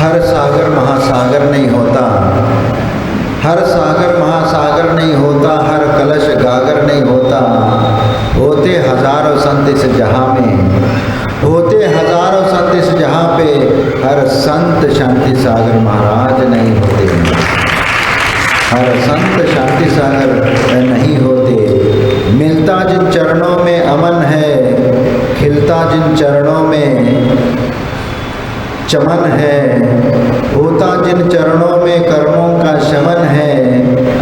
हर सागर महासागर नहीं होता, हर सागर महासागर नहीं होता, हर कलश गागर नहीं होता। होते हजारों संत इस जहाँ में, होते हजारों संत इस जहाँ पे, हर संत शांति सागर महाराज नहीं होते, हर संत शांति सागर नहीं होते। मिलता जिन चरणों में अमन है, खिलता जिन चरणों में चमन है, होता जिन चरणों में कर्मों का शमन है।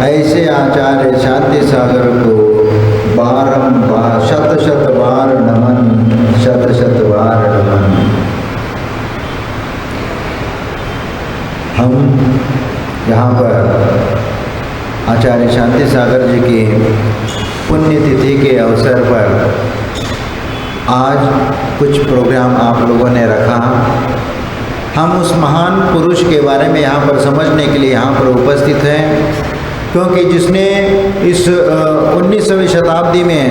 ऐसे आचार्य शांति सागर को बारंबार शत शत बार नमन, शत शत बार नमन। हम यहाँ पर आचार्य शांति सागर जी की पुण्यतिथि के अवसर पर आज कुछ प्रोग्राम आप लोगों ने रखा। हम उस महान पुरुष के बारे में यहाँ पर समझने के लिए यहाँ पर उपस्थित हैं, क्योंकि जिसने इस 19वीं शताब्दी में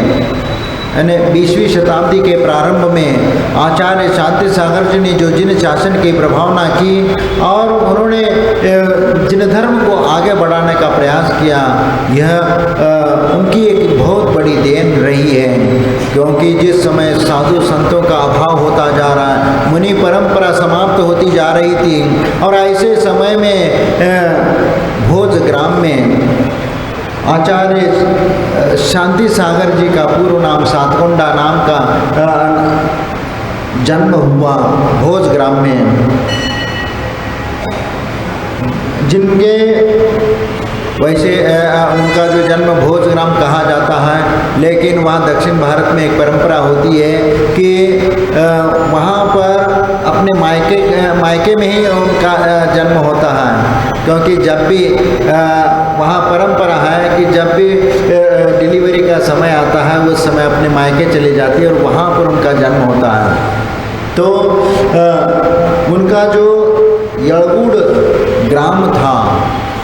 यानी 20वीं शताब्दी के प्रारंभ में आचार्य शांति सागर जी ने जो जिन शासन की प्रभावना की और उन्होंने जिन धर्म को आगे बढ़ाने का प्रयास किया, यह उनकी एक बहुत बड़ी देन रही है। क्योंकि जिस समय साधु संतों का अभाव होता जा रहा है, मुनि परंपरा समाप्त होती जा रही थी, और ऐसे समय में भोज ग्राम में आचार्य शांति सागर जी का पूर्व नाम सातकुंडा नाम का जन्म हुआ भोज ग्राम में, जिनके वैसे उनका जो जन्म भोज ग्राम कहा जाता है, लेकिन वहाँ दक्षिण भारत में एक परंपरा होती है कि वहाँ पर अपने मायके में ही उनका जन्म होता है। क्योंकि जब भी वहाँ परंपरा है कि जब भी डिलीवरी का समय आता है, उस समय अपने मायके चली जाती है और वहाँ पर उनका जन्म होता है। तो उनका जो यड़गुड़ ग्राम था,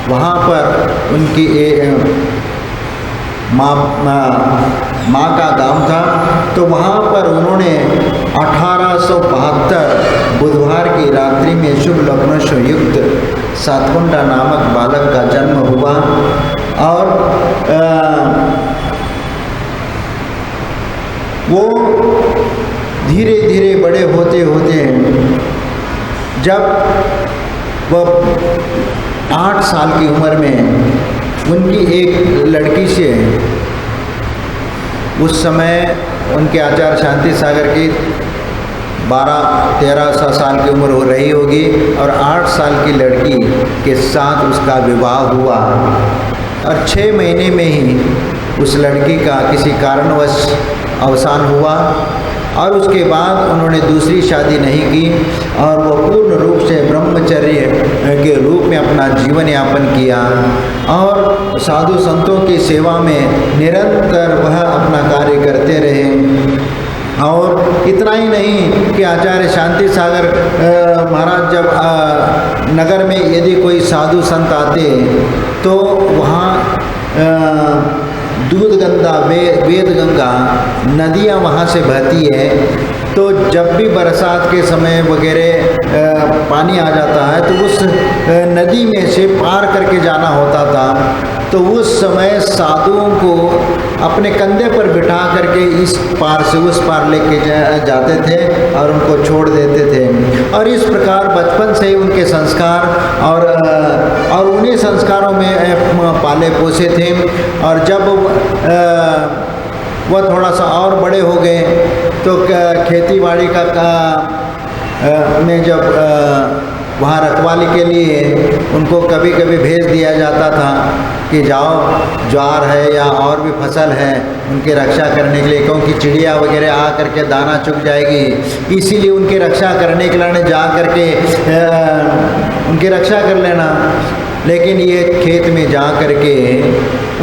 वहाँ पर उनकी माँ का गांव था। तो वहाँ पर उन्होंने 1872 बुधवार की रात्रि में शुभ लग्नों से युक्त सातकुंडा नामक बालक का जन्म हुआ। और वो धीरे धीरे बड़े होते होते जब वह 8 साल की उम्र में उनकी एक लड़की से, उस समय उनके आचार्य शांति सागर की 12-13 साल की उम्र हो रही होगी, और 8 साल की लड़की के साथ उसका विवाह हुआ। और 6 महीने में ही उस लड़की का किसी कारणवश अवसान हुआ, और उसके बाद उन्होंने दूसरी शादी नहीं की और वो पूर्ण रूप से ब्रह्मचर्य के रूप में अपना जीवन यापन किया और साधु संतों की सेवा में निरंतर वह अपना कार्य करते रहे। और इतना ही नहीं कि आचार्य शांति सागर महाराज जब नगर में यदि कोई साधु संत आते तो वहाँ दूध गंगा वेद गंगा नदियाँ वहाँ से बहती है। तो जब भी बरसात के समय वगैरह पानी आ जाता है तो उस नदी में से पार करके जाना होता था। तो उस समय साधुओं को अपने कंधे पर बिठा करके इस पार से उस पार लेके जाते थे और उनको छोड़ देते थे। और इस प्रकार बचपन से ही उनके संस्कार और उन्हीं संस्कारों में पाले पोसे थे। और जब वह थोड़ा सा और बड़े हो गए तो खेती बाड़ी में जब वहाँ रखवाली के लिए उनको कभी कभी भेज दिया जाता था कि जाओ ज्वार है या और भी फसल है उनकी रक्षा करने के लिए, क्योंकि चिड़िया वगैरह आ करके दाना चुग जाएगी, इसीलिए उनकी रक्षा करने के लिए जा करके उनकी रक्षा कर लेना। लेकिन ये खेत में जा करके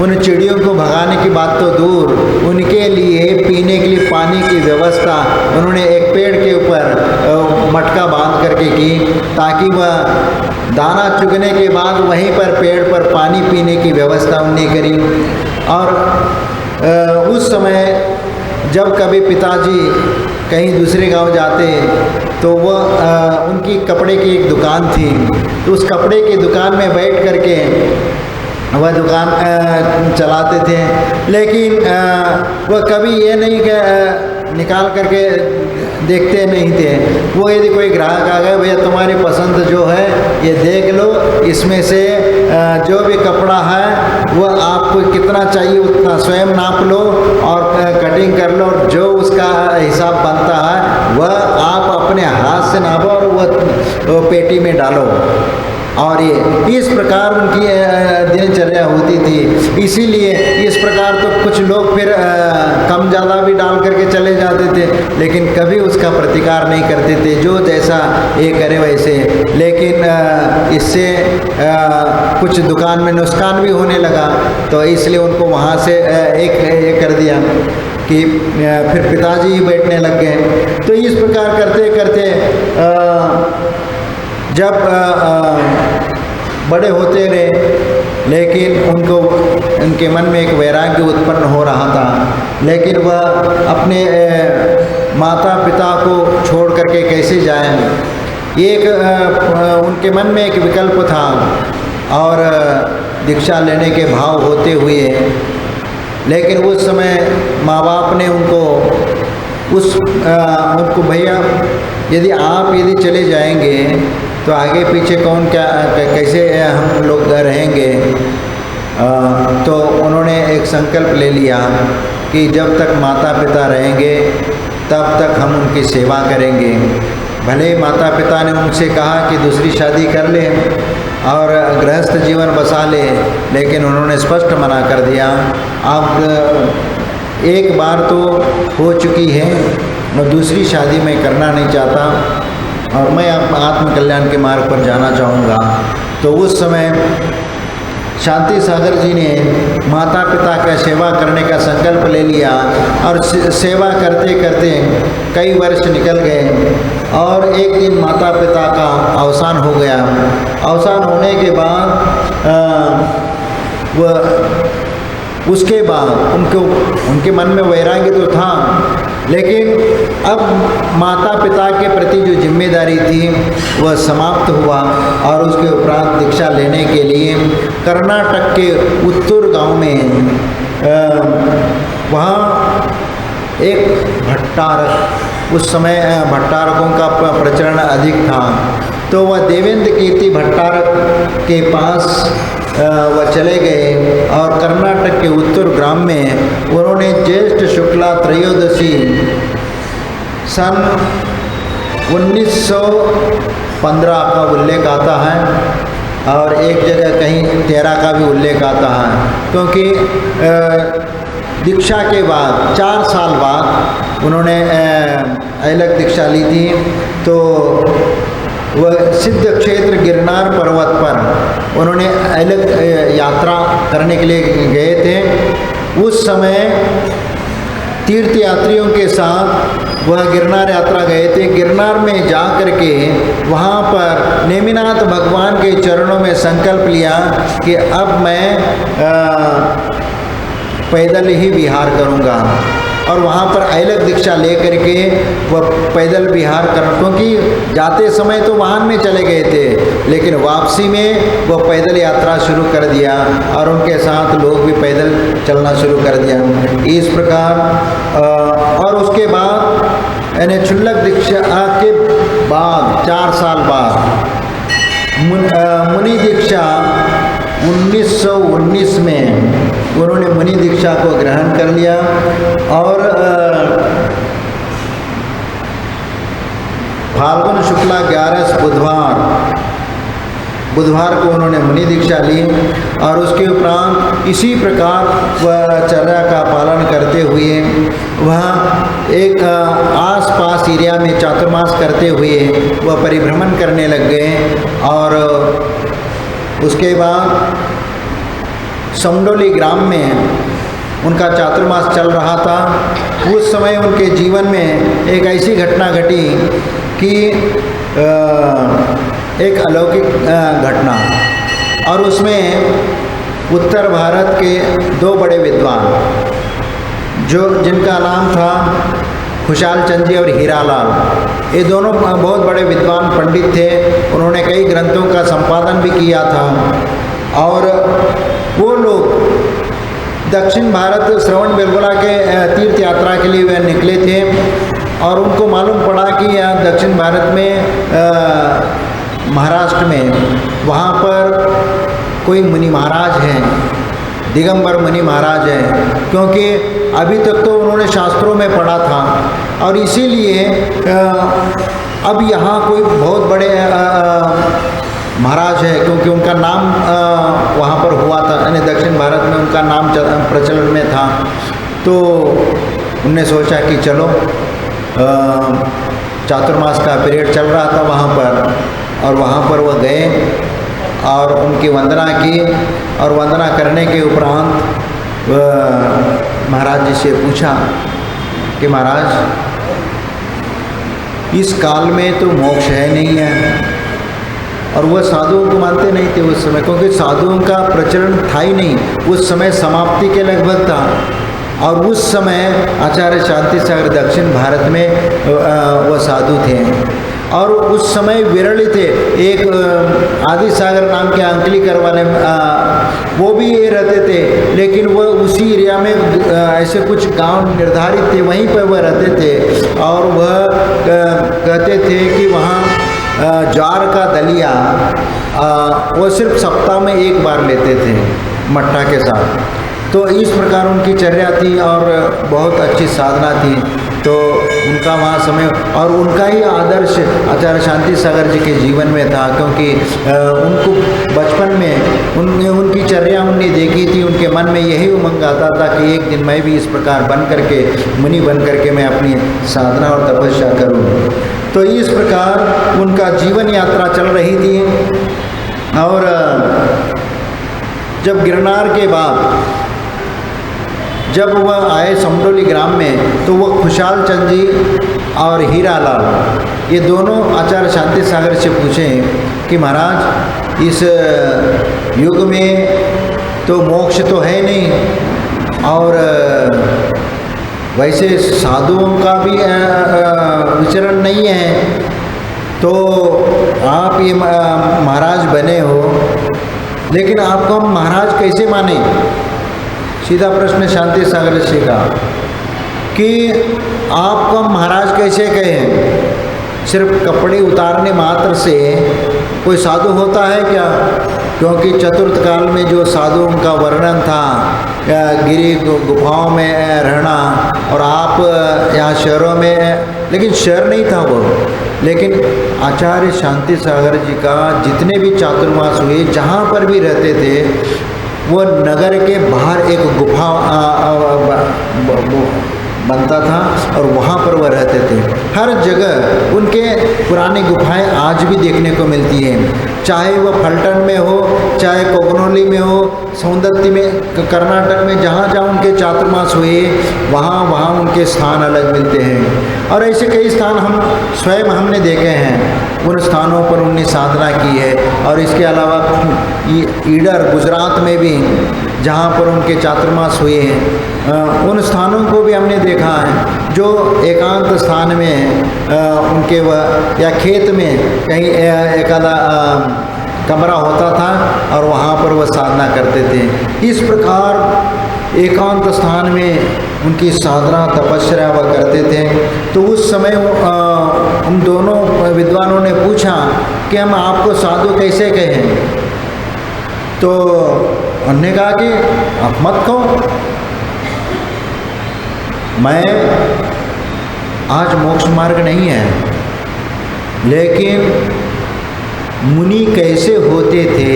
उन चिड़ियों को भगाने की बात तो दूर, उनके लिए पीने के लिए पानी की व्यवस्था उन्होंने एक पेड़ के ऊपर मटका बांध करके की, ताकि वह दाना चुगने के बाद वहीं पर पेड़ पर पानी पीने की व्यवस्था उन्होंने करी। और उस समय जब कभी पिताजी कहीं दूसरे गांव जाते तो वह उनकी कपड़े की एक दुकान थी, तो उस कपड़े की दुकान में बैठ करके वह दुकान चलाते थे। लेकिन वह कभी ये नहीं निकाल करके देखते नहीं थे। वो यदि कोई ग्राहक आ गए, भैया तुम्हारी पसंद जो है ये देख लो, इसमें से जो भी कपड़ा है वह आपको कितना चाहिए उतना स्वयं नाप लो और कटिंग कर लो, जो उसका हिसाब बनता है वह आप अपने हाथ से नापो और वह पेटी में डालो। और ये इस प्रकार उनकी दिनचर्या होती थी। इसीलिए इस प्रकार तो कुछ लोग फिर कम ज़्यादा भी डाल करके चले जाते थे, लेकिन कभी उसका प्रतिकार नहीं करते थे, जो जैसा ये करे वैसे। लेकिन इससे कुछ दुकान में नुकसान भी होने लगा, तो इसलिए उनको वहाँ से एक कर दिया कि फिर पिताजी ही बैठने लग गए। तो इस प्रकार करते करते जब बड़े होते रहे, लेकिन उनके मन में एक वैराग्य उत्पन्न हो रहा था। लेकिन वह अपने माता पिता को छोड़ करके कैसे जाएं, एक उनके मन में एक विकल्प था। और दीक्षा लेने के भाव होते हुए, लेकिन उस समय माँ बाप ने उनको भैया यदि आप चले जाएंगे तो आगे पीछे कौन क्या कैसे हम लोग रहेंगे। तो उन्होंने एक संकल्प ले लिया कि जब तक माता पिता रहेंगे तब तक हम उनकी सेवा करेंगे। भले माता पिता ने उनसे कहा कि दूसरी शादी कर ले और गृहस्थ जीवन बसा ले, लेकिन उन्होंने स्पष्ट मना कर दिया। अब एक बार तो हो चुकी है और दूसरी शादी मैं करना नहीं चाहता और मैं आत्म कल्याण के मार्ग पर जाना चाहूँगा। तो उस समय शांति सागर जी ने माता पिता का सेवा करने का संकल्प ले लिया और सेवा करते करते कई वर्ष निकल गए और एक दिन माता पिता का अवसान हो गया। अवसान होने के बाद उसके बाद उनके मन में वैराग्य तो था, लेकिन अब माता पिता के प्रति जो जिम्मेदारी थी वह समाप्त हुआ और उसके उपरांत दीक्षा लेने के लिए कर्नाटक के उत्तूर गांव में वहाँ एक भट्टारक, उस समय भट्टारकों का प्रचलन अधिक था, तो वह देवेंद्र कीर्ति भट्टारक के पास वह चले गए और कर्नाटक के उत्तर ग्राम में उन्होंने ज्येष्ठ शुक्ला त्रयोदशी सन 1915 का उल्लेख आता है और एक जगह कहीं 13 का भी उल्लेख आता है, क्योंकि दीक्षा के बाद 4 साल बाद उन्होंने अलग दीक्षा ली थी। तो वह सिद्ध क्षेत्र गिरनार पर्वत पर उन्होंने अलग यात्रा करने के लिए गए थे। उस समय तीर्थ यात्रियों के साथ वह गिरनार यात्रा गए थे। गिरनार में जा कर के वहाँ पर नेमिनाथ भगवान के चरणों में संकल्प लिया कि अब मैं पैदल ही विहार करूँगा और वहाँ पर अलग दीक्षा ले करके वह पैदल विहार कर, क्योंकि जाते समय तो वाहन में चले गए थे, लेकिन वापसी में वह पैदल यात्रा शुरू कर दिया और उनके साथ लोग भी पैदल चलना शुरू कर दिया। इस प्रकार और उसके बाद यानी क्षुल्लक दीक्षा के बाद 4 साल बाद मुनि दीक्षा 1919 में उन्होंने मुनि दीक्षा को ग्रहण कर लिया और फाल्गुन शुक्ला 11 बुधवार को उन्होंने मुनि दीक्षा ली और उसके उपरांत इसी प्रकार वह चर्या का पालन करते हुए वह एक आसपास एरिया में चातुर्मास करते हुए वह परिभ्रमण करने लग गए। और उसके बाद समडोली ग्राम में उनका चातुर्मास चल रहा था। उस समय उनके जीवन में एक ऐसी घटना घटी कि एक अलौकिक घटना, और उसमें उत्तर भारत के 2 बड़े विद्वान जिनका नाम था खुशाल चंद जी और हीरालाल, ये दोनों बहुत बड़े विद्वान पंडित थे। उन्होंने कई ग्रंथों का संपादन भी किया था और वो लोग दक्षिण भारत श्रवण बेलगोला के तीर्थ यात्रा के लिए वे निकले थे और उनको मालूम पड़ा कि यहाँ दक्षिण भारत में महाराष्ट्र में वहाँ पर कोई मुनि महाराज हैं, दिगंबर मुनि महाराज हैं, क्योंकि अभी तक तो उन्होंने शास्त्रों में पढ़ा था और इसीलिए अब यहाँ कोई बहुत बड़े महाराज है, क्योंकि उनका नाम वहाँ पर हुआ था, यानी दक्षिण भारत में उनका नाम प्रचलन में था। तो उनने सोचा कि चलो, चातुर्मास का पीरियड चल रहा था वहाँ पर और वहाँ पर वह गए और उनकी वंदना की और वंदना करने के उपरांत महाराज जी से पूछा कि महाराज, इस काल में तो मोक्ष है नहीं है। और वह साधुओं को मानते नहीं थे उस समय, क्योंकि साधुओं का प्रचलन था ही नहीं, उस समय समाप्ति के लगभग था। और उस समय आचार्य शांति सागर दक्षिण भारत में वह साधु थे और उस समय विरल थे। एक आदि सागर नाम के अंकलीकर वाले वो भी ये रहते थे, लेकिन वह उसी एरिया में ऐसे कुछ गांव निर्धारित थे, वहीं पर वह रहते थे और वह कहते थे कि वहाँ ज्वार का दलिया वो सिर्फ सप्ताह में एक बार लेते थे मट्ठा के साथ। तो इस प्रकार उनकी चर्या थी और बहुत अच्छी साधना थी। तो उनका वहाँ समय और उनका ही आदर्श आचार्य शांति सागर जी के जीवन में था, क्योंकि उनको बचपन में उनकी चर्या उनने देखी थी। उनके मन में यही उमंग आता था कि एक दिन मैं भी इस प्रकार बन करके, मुनि बन करके मैं अपनी साधना और तपस्या करूँ। तो इस प्रकार उनका जीवन यात्रा चल रही थी। और जब गिरनार के बाद जब वह आए समडोली ग्राम में, तो वह खुशाल चंद जी और हीरालाल ये दोनों आचार्य शांति सागर से पूछें कि महाराज, इस युग में तो मोक्ष तो है नहीं और वैसे साधुओं का भी विचरण नहीं है, तो आप ये महाराज बने हो, लेकिन आपको हम महाराज कैसे माने? सीधा प्रश्न शांति सागर से का कि आपको हम महाराज कैसे कहें? सिर्फ कपड़े उतारने मात्र से कोई साधु होता है क्या? क्योंकि चतुर्थ काल में जो साधुओं का वर्णन था, गिरी गुफाओं में रहना, और आप यहाँ शहरों में, लेकिन शहर नहीं था वो, लेकिन आचार्य शांति सागर जी का जितने भी चातुर्मास हुए, जहाँ पर भी रहते थे, वो नगर के बाहर एक गुफा बनता था और वहाँ पर वह रहते थे। हर जगह उनके पुरानी गुफाएं आज भी देखने को मिलती हैं, चाहे वह फलटन में हो, चाहे कोगनोली में हो, सौंदत्ती में, कर्नाटक में, जहाँ जहाँ उनके चातुर्मास हुए वहाँ उनके स्थान अलग मिलते हैं। और ऐसे कई स्थान हम स्वयं हमने देखे हैं, उन स्थानों पर उनने साधना की है। और इसके अलावा ईडर गुजरात में भी जहाँ पर उनके चातुर्मास हुए हैं, उन स्थानों को भी हमने देखा है, जो एकांत स्थान में उनके वह या खेत में कहीं एक आधा कमरा होता था और वहाँ पर वह साधना करते थे। इस प्रकार एकांत स्थान में उनकी साधना तपस्या वह करते थे। तो उस समय उन दोनों विद्वानों ने पूछा कि हम आपको साधु कैसे कहें? तो उन्होंने कहा कि आप मत कहो, मैं आज मोक्ष मार्ग नहीं है, लेकिन मुनि कैसे होते थे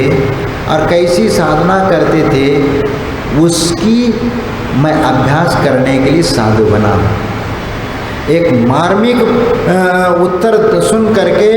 और कैसी साधना करते थे उसकी मैं अभ्यास करने के लिए साधु बना। एक मार्मिक उत्तर सुन करके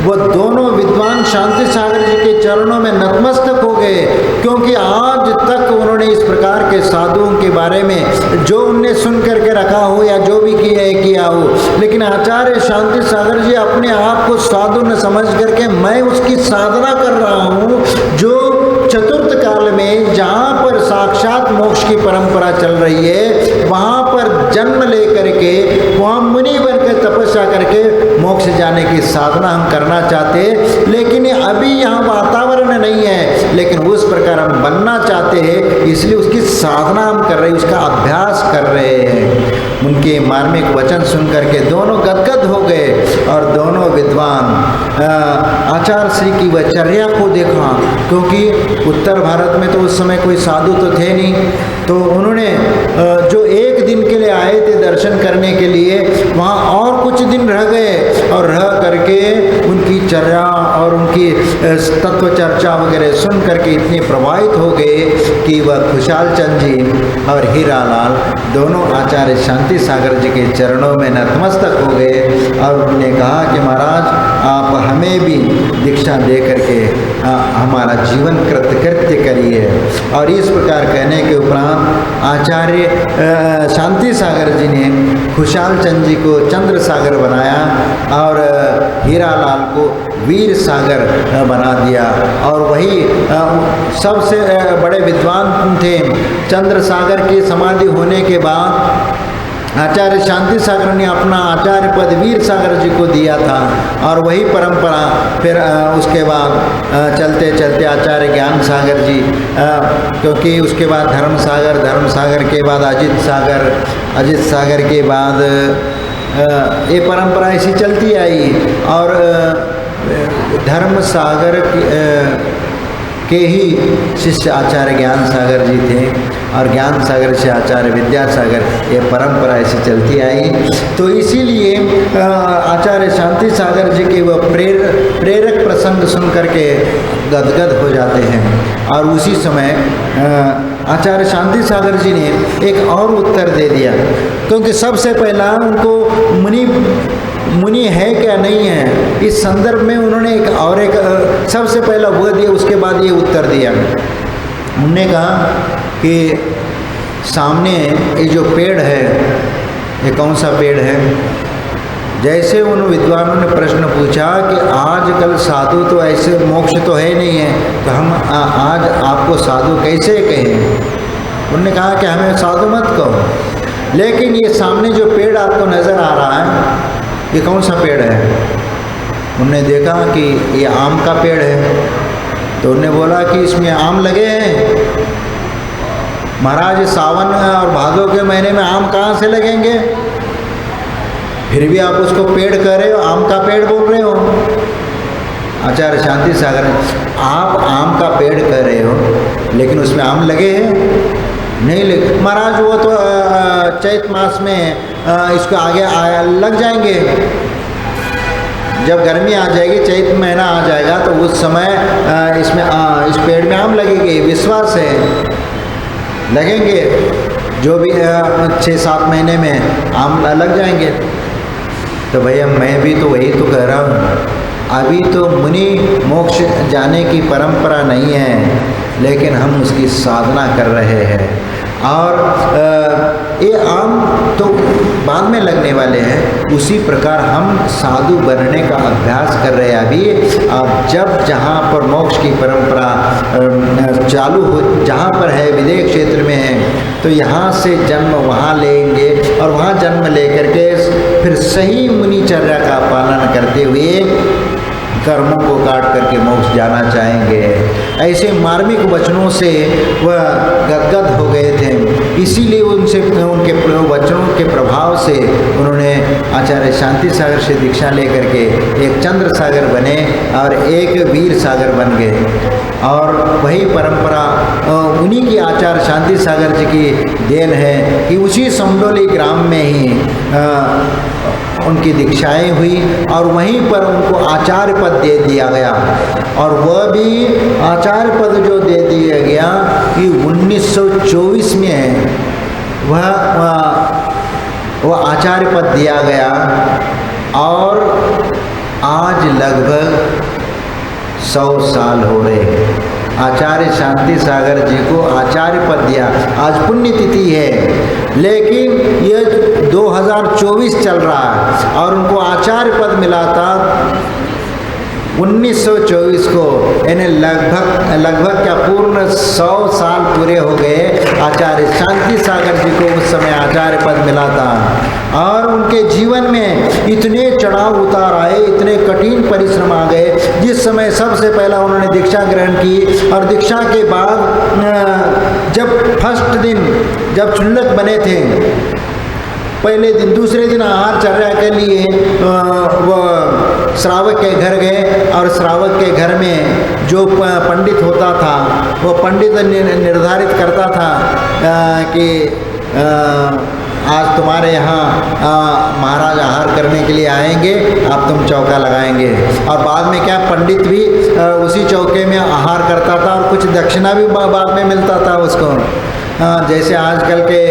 वो दोनों विद्वान शांति सागर जी के चरणों में नतमस्तक हो गए, क्योंकि आज तक उन्होंने इस प्रकार के साधुओं के बारे में जो उनने सुन करके रखा हो या जो भी किया हो, लेकिन आचार्य शांति सागर जी अपने आप को साधु न समझ करके मैं उसकी साधना कर रहा हूँ, जो चतुर्थ काल में जहाँ पर साक्षात मोक्ष की परंपरा चल रही है, वहाँ पर जन्म लेकर के वहाँ करके मोक्ष जाने की साधना हम करना चाहते हैं, लेकिन अभी यहाँ वातावरण नहीं है, लेकिन उस प्रकार हम बनना चाहते हैं, इसलिए उसकी साधना हम कर रहे हैं, उसका अभ्यास कर रहे हैं। उनके मार्मिक वचन सुन करके दोनों गदगद हो गए और दोनों विद्वान आचार्य श्री की वचर्या को देखा, क्योंकि उत्तर भारत में तो उस समय कोई साधु तो थे नहीं, तो उन्होंने जो एक दिन के लिए आए थे दर्शन करने के लिए, वहाँ और कुछ दिन रह गए और रह करके उनकी चर्या और उनकी तत्व चर्चा वगैरह सुन करके इतने प्रभावित हो गए कि वह खुशहाल चंद जी और हीरालाल दोनों आचार्य शांति सागर जी के चरणों में नतमस्तक हो गए और उन्होंने कहा कि महाराज आप हमें भी दीक्षा दे करके हमारा जीवन कृतकृत्य करिए। और इस प्रकार कहने के उपरांत आचार्य शांति सागर जी ने खुशहाल चंद जी को चंद्र सागर बनाया और हीरालाल को वीर सागर बना दिया। और वही सबसे बड़े विद्वान थे। चंद्र सागर की समाधि होने के बाद आचार्य शांति सागर ने अपना आचार्य पद वीर सागर जी को दिया था और वही परंपरा फिर उसके बाद चलते चलते आचार्य ज्ञान सागर जी, क्योंकि उसके बाद धर्म सागर के बाद अजित सागर के बाद ये परंपरा ऐसी चलती आई। और धर्म सागर के ही शिष्य आचार्य ज्ञान सागर जी थे और ज्ञान सागर से आचार्य विद्यासागर, ये परंपरा ऐसी चलती आई। तो इसीलिए आचार्य शांति सागर जी के वह प्रेरक प्रसंग सुन करके गदगद हो जाते हैं। और उसी समय आचार्य शांति सागर जी ने एक और उत्तर दे दिया, क्योंकि सबसे पहला उनको मुनि है क्या नहीं है, इस संदर्भ में उन्होंने एक सबसे पहला वह दिया, उसके बाद ये उत्तर दिया। उन्होंने कहा कि सामने ये जो पेड़ है, ये कौन सा पेड़ है। जैसे उन विद्वानों ने प्रश्न पूछा कि आजकल साधु तो ऐसे मोक्ष तो है नहीं है, तो हम आज आपको साधु कैसे कहें। उन्होंने कहा कि हमें साधु मत कहो, लेकिन ये सामने जो पेड़ आपको नज़र आ रहा है, ये कौन सा पेड़ है। उन्होंने देखा कि ये आम का पेड़ है, तो उन्होंने बोला कि इसमें आम लगे हैं। महाराज सावन और भादों के महीने में आम कहाँ से लगेंगे, फिर भी आप उसको पेड़ कह रहे हो, आम का पेड़ बोल रहे हो। आचार्य शांति सागर, आप आम का पेड़ कह रहे हो लेकिन उसमें आम लगे हैं नहीं लगे। महाराज वो तो चैत मास में इसको आगे लग जाएंगे, जब गर्मी आ जाएगी, चैत महीना आ जाएगा, तो उस समय इसमें इस पेड़ में आम लगेंगे, विश्वास है लगेंगे, जो भी 6-7 महीने में आम लग जाएंगे। तो भैया मैं भी तो वही तो कह रहा हूँ, अभी तो मुनि मोक्ष जाने की परंपरा नहीं है, लेकिन हम उसकी साधना कर रहे हैं। और ये आम तो बाद में लगने वाले हैं, उसी प्रकार हम साधु बनने का अभ्यास कर रहे हैं अभी। अब जब जहाँ पर मोक्ष की परंपरा चालू हो, जहाँ पर है विदेह क्षेत्र में है, तो यहाँ से जन्म वहाँ लेंगे और वहाँ जन्म लेकर के फिर सही मुनिचर्या का पालन करते हुए कर्मों को काट करके मोक्ष जाना चाहेंगे। ऐसे मार्मिक वचनों से वह गदगद हो गए थे। इसीलिए उनके वचनों के प्रभाव से उन्होंने आचार्य शांति सागर से दीक्षा लेकर के एक चंद्र सागर बने और एक वीर सागर बन गए। और वही परंपरा उन्हीं की आचार्य शांति सागर जी की देन है कि उसी समडोली ग्राम में ही उनकी दीक्षाएं हुई और वहीं पर उनको आचार्य पद दे दिया गया। और वह भी आचार्य पद जो दे दिया गया कि 1924 में वह आचार्य पद दिया गया। और आज लगभग 100 साल हो रहे हैं आचार्य शांति सागर जी को आचार्य पद दिया। आज पुण्यतिथि है, लेकिन यह 2024 चल रहा है और उनको आचार्य पद मिला था 1924 को, यानी लगभग क्या पूर्ण 100 साल पूरे हो गए आचार्य शांति सागर जी को उस समय आचार्य पद मिला था। और उनके जीवन में इतने चढ़ाव उतार आए, इतने कठिन परिश्रम आ गए। जिस समय सबसे पहला उन्होंने दीक्षा ग्रहण की और दीक्षा के बाद जब फर्स्ट दिन जब चुल्लक बने थे, पहले दिन दूसरे दिन आहार चर्या के लिए वो श्रावक के घर गए और श्रावक के घर में जो पंडित होता था वो पंडित निर्धारित करता था कि आज तुम्हारे यहाँ महाराज आहार करने के लिए आएंगे, आप तुम चौका लगाएंगे। और बाद में क्या पंडित भी उसी चौके में आहार करता था और कुछ दक्षिणा भी बाद में मिलता था उसको। जैसे आजकल के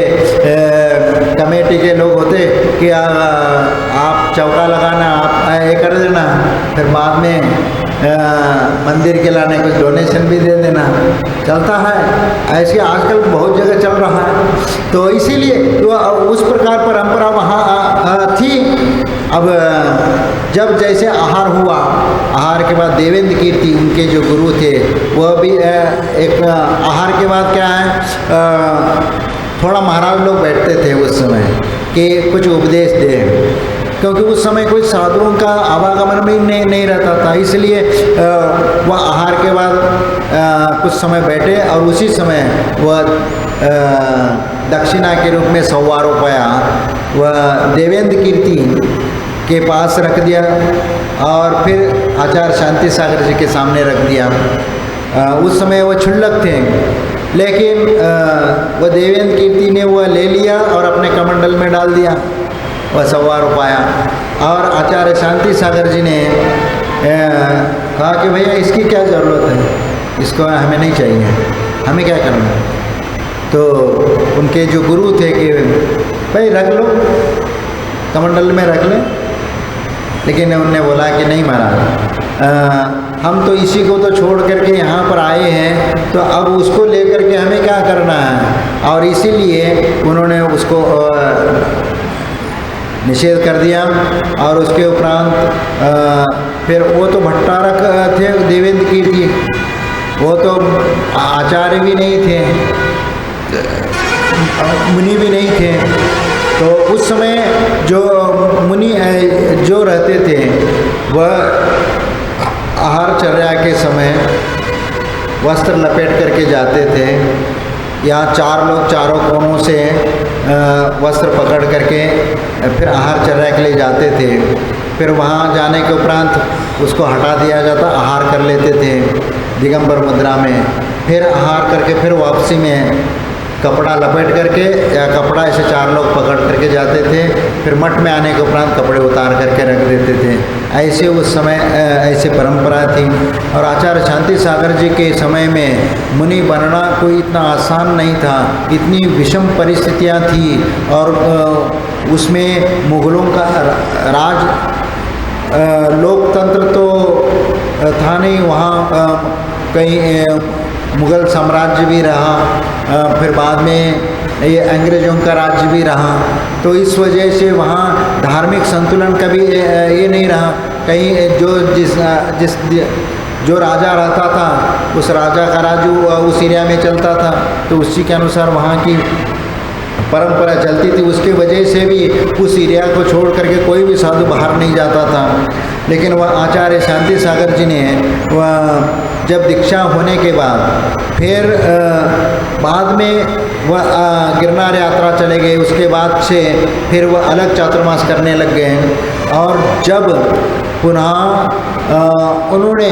कमेटी के लोग होते कि आप चौका लगाना, आप ये कर देना, फिर बाद में मंदिर के लाने कुछ डोनेशन भी दे देना, चलता है ऐसे आजकल बहुत जगह चल रहा है। तो इसीलिए तो उस प्रकार परंपरा वहाँ थी। अब जब जैसे आहार हुआ, आहार के बाद देवेंद्र कीर्ति उनके जो गुरु थे वह भी एक आहार के बाद क्या है थोड़ा महाराज लोग बैठते थे उस समय कि कुछ उपदेश दें, क्योंकि उस समय कोई साधुओं का आवागमन भी नहीं रहता था। इसलिए वह आहार के बाद कुछ समय बैठे और उसी समय वह दक्षिणा के रूप में 100 रुपया वह देवेंद्र कीर्ति के पास रख दिया और फिर आचार्य शांति सागर जी के सामने रख दिया। उस समय वो क्षुल्लक थे, लेकिन वह देवेंद्र कीर्ति ने वह ले लिया और अपने कमंडल में डाल दिया वह 100 रुपया। और आचार्य शांति सागर जी ने कहा कि भैया इसकी क्या ज़रूरत है, इसको हमें नहीं चाहिए, हमें क्या करना है। तो उनके जो गुरु थे कि भाई रख लो, कमंडल में रख लें, लेकिन उन्होंने बोला कि नहीं महाराज, हम तो इसी को तो छोड़ करके यहाँ पर आए हैं, तो अब उसको लेकर के हमें क्या करना है। और इसीलिए उन्होंने उसको निषेध कर दिया। और उसके उपरांत फिर वो तो भट्टारक थे देवेंद्र कीर्ति, वो तो आचार्य भी नहीं थे, मुनि भी नहीं थे। तो उस समय जो मुनि जो रहते थे वह आहार चर्या के समय वस्त्र लपेट करके जाते थे। यहाँ 4 लोग चारों कोनों से वस्त्र पकड़ करके फिर आहार चर्या के लिए जाते थे। फिर वहाँ जाने के उपरांत उसको हटा दिया जाता, आहार कर लेते थे दिगंबर मुद्रा में। फिर आहार करके फिर वापसी में कपड़ा लपेट करके या कपड़ा ऐसे 4 लोग पकड़ करके जाते थे। फिर मठ में आने के उपरांत कपड़े उतार करके रख देते थे। ऐसे उस समय ऐसे परंपरा थी। और आचार्य शांति सागर जी के समय में मुनि बनना कोई इतना आसान नहीं था, इतनी विषम परिस्थितियां थी। और उसमें मुग़लों का राज, लोकतंत्र तो था नहीं वहाँ, कहीं मुग़ल साम्राज्य भी रहा, फिर बाद में ये अंग्रेज़ों का राज्य भी रहा। तो इस वजह से वहाँ धार्मिक संतुलन का भी ये नहीं रहा। कहीं जो राजा रहता था उस राजा का राज्य उस एरिया में चलता था, तो उसी के अनुसार वहाँ की परंपरा चलती थी। उसके वजह से भी उस एरिया को छोड़ करके कोई भी साधु बाहर नहीं जाता था। लेकिन वह आचार्य शांति सागर जी ने वह जब दीक्षा होने के बाद फिर बाद में वह गिरनार यात्रा चले गए। उसके बाद से फिर वह अलग चातुर्मास करने लग गए। और जब पुनः उन्होंने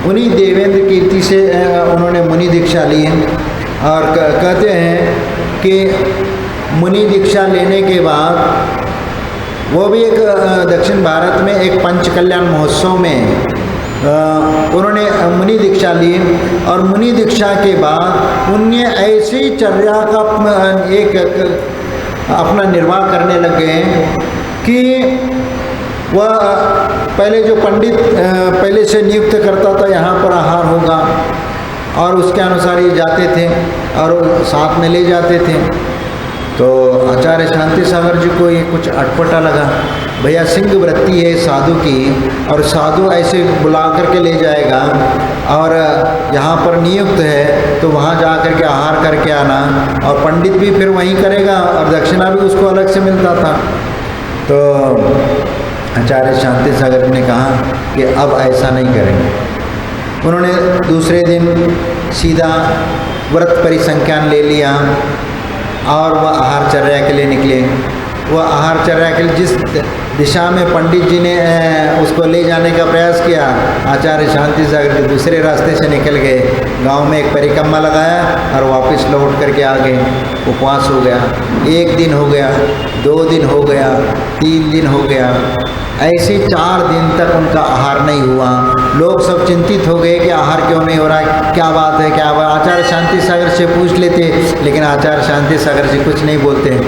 उन्हीं देवेंद्र कीर्ति से उन्होंने मुनि दीक्षा ली। और कहते हैं कि मुनि दीक्षा लेने के बाद वो भी एक दक्षिण भारत में एक पंचकल्याण महोत्सव में उन्होंने मुनि दीक्षा ली। और मुनि दीक्षा के बाद उन्हें ऐसी चर्या का एक अपना निर्वाह करने लग गए कि वह पहले जो पंडित पहले से नियुक्त करता था यहाँ पर आहार होगा, और उसके अनुसार ही जाते थे और साथ में ले जाते थे। तो आचार्य शांति सागर जी को ये कुछ अटपटा लगा भैया सिंह वृत्ति है साधु की, और साधु ऐसे बुला करके ले जाएगा और यहाँ पर नियुक्त है तो वहाँ जा करके आहार करके आना, और पंडित भी फिर वहीं करेगा और दक्षिणा भी उसको अलग से मिलता था। तो आचार्य शांति सागर ने कहा कि अब ऐसा नहीं करेंगे। उन्होंने दूसरे दिन सीधा व्रत परिसंख्यान ले लिया और वह आहारचर्या के लिए निकले। वह आहारचर्या के लिए जिस दिशा में पंडित जी ने उसको ले जाने का प्रयास किया, आचार्य शांति सागर के दूसरे रास्ते से निकल गए। गांव में एक परिक्रमा लगाया और वापस लौट करके आ गए। उपवास हो गया, 1 दिन हो गया, 2 दिन हो गया, 3 दिन हो गया, ऐसे 4 दिन तक उनका आहार नहीं हुआ। लोग सब चिंतित हो गए कि आहार क्यों नहीं हो रहा है, क्या बात है, क्या बात। आचार्य शांति सागर से पूछ लेते, लेकिन आचार्य शांति सागर जी कुछ नहीं बोलते।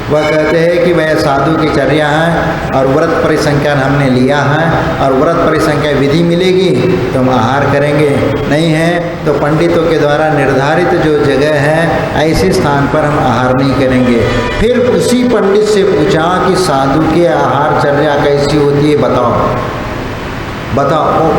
वह कहते हैं कि वह साधु की चर्या है और व्रत परिसंख्यान हमने लिया है, और व्रत परिसंख्यान विधि मिलेगी तो हम आहार करेंगे, नहीं है तो पंडितों के द्वारा निर्धारित जो जगह है ऐसे स्थान पर हम आहार नहीं करेंगे। फिर उसी पंडित से पूछा कि साधु की आहार चर्या कैसी होती है, बताओ।